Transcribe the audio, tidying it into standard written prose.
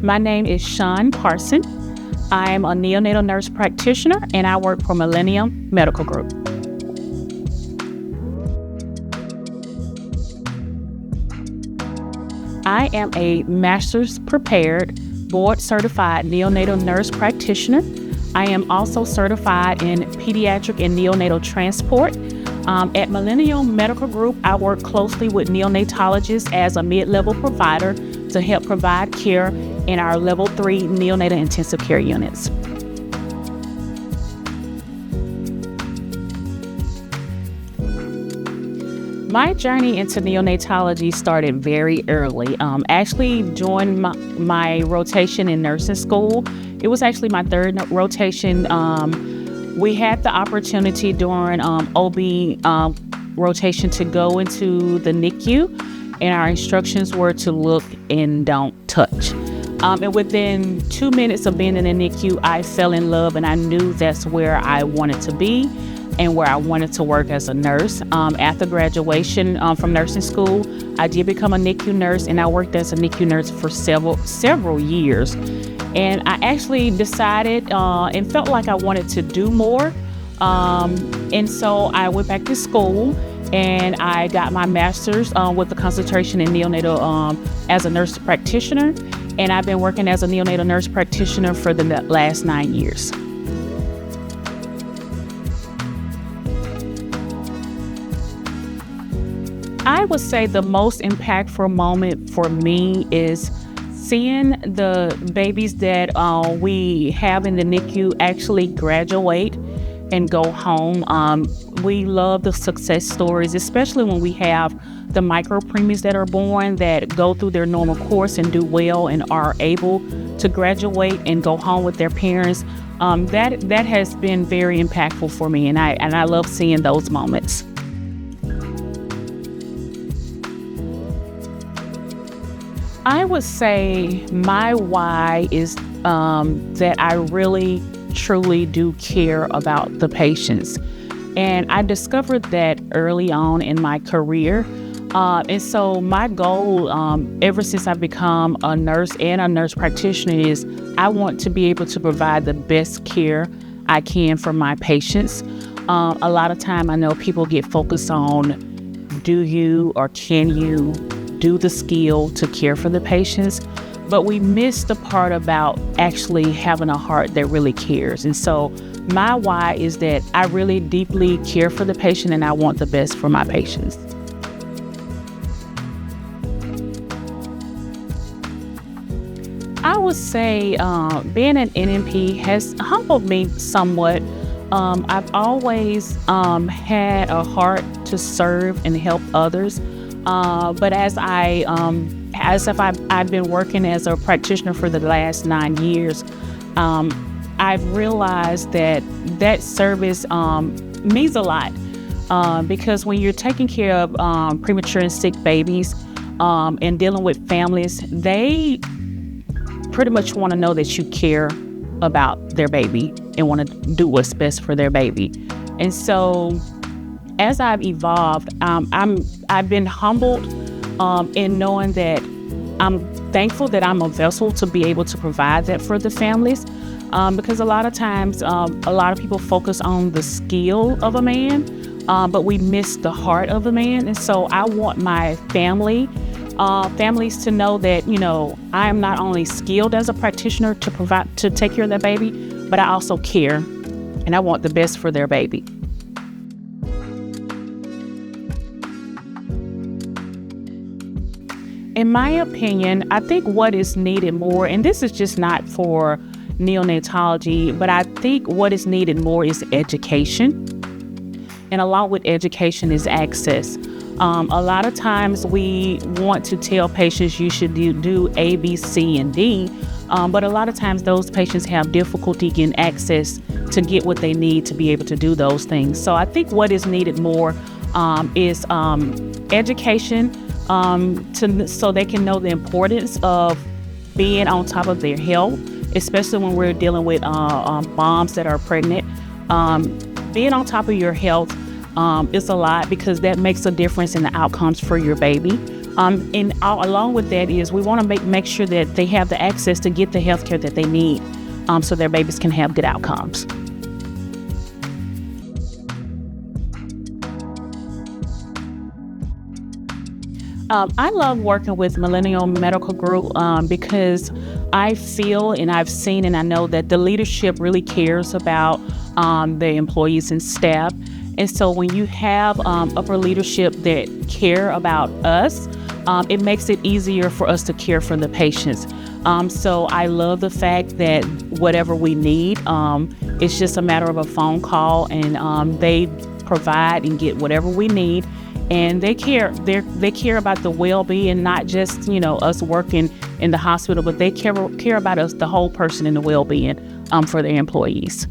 My name is Shon Parson. I am a Neonatal Nurse Practitioner, and I work for Millennium Medical Group. I am a Master's Prepared, Board-Certified Neonatal Nurse Practitioner. I am also certified in Pediatric and Neonatal Transport. At Millennium Medical Group, I work closely with neonatologists as a mid-level provider to help provide care in our Level 3 neonatal intensive care units. My journey into neonatology started very early. Actually, during my rotation in nursing school, it was actually my third rotation. We had the opportunity during OB rotation to go into the NICU, and our instructions were to look and don't touch. And within 2 minutes of being in the NICU, I fell in love, and I knew that's where I wanted to be and where I wanted to work as a nurse. After graduation from nursing school, I did become a NICU nurse, and I worked as a NICU nurse for several years. And I actually decided and felt like I wanted to do more. And so I went back to school, and I got my master's with a concentration in neonatal as a nurse practitioner. And I've been working as a neonatal nurse practitioner for the last 9 years. I would say the most impactful moment for me is seeing the babies that we have in the NICU actually graduate and go home. We love the success stories, especially when we have the micro preemies that are born that go through their normal course and do well and are able to graduate and go home with their parents. That has been very impactful for me, and I love seeing those moments. I would say my why is that I really, truly do care about the patients. And I discovered that early on in my career. And so my goal, ever since I've become a nurse and a nurse practitioner, is I want to be able to provide the best care I can for my patients. A lot of time I know people get focused on, do you or can you do the skill to care for the patients, but we miss the part about actually having a heart that really cares. And so my why is that I really deeply care for the patient, and I want the best for my patients. I would say being an NNP has humbled me somewhat. I've always had a heart to serve and help others. But as I've been working as a practitioner for the last 9 years, I've realized that service means a lot because when you're taking care of premature and sick babies and dealing with families, they pretty much want to know that you care about their baby and want to do what's best for their baby. And so as I've evolved, I've been humbled in knowing that I'm thankful that I'm a vessel to be able to provide that for the families, because a lot of times a lot of people focus on the skill of a man, but we miss the heart of a man. And so I want my families to know that, I am not only skilled as a practitioner to take care of their baby, but I also care, and I want the best for their baby. In my opinion, I think what is needed more, and this is just not for neonatology, but I think what is needed more is education. And along with education is access. A lot of times we want to tell patients you should do A, B, C, and D, but a lot of times those patients have difficulty getting access to get what they need to be able to do those things. So I think what is needed more is education, so they can know the importance of being on top of their health, especially when we're dealing with moms that are pregnant. Being on top of your health is a lot, because that makes a difference in the outcomes for your baby. Along with that is we want to make sure that they have the access to get the health care that they need, so their babies can have good outcomes. I love working with Millennium Medical Group because I feel and I've seen and I know that the leadership really cares about the employees and staff. And so when you have upper leadership that care about us, it makes it easier for us to care for the patients. So I love the fact that whatever we need, it's just a matter of a phone call, and they provide and get whatever we need. And they care. They care about the well-being, not just us working in the hospital, but they care about us, the whole person, and the well-being for their employees.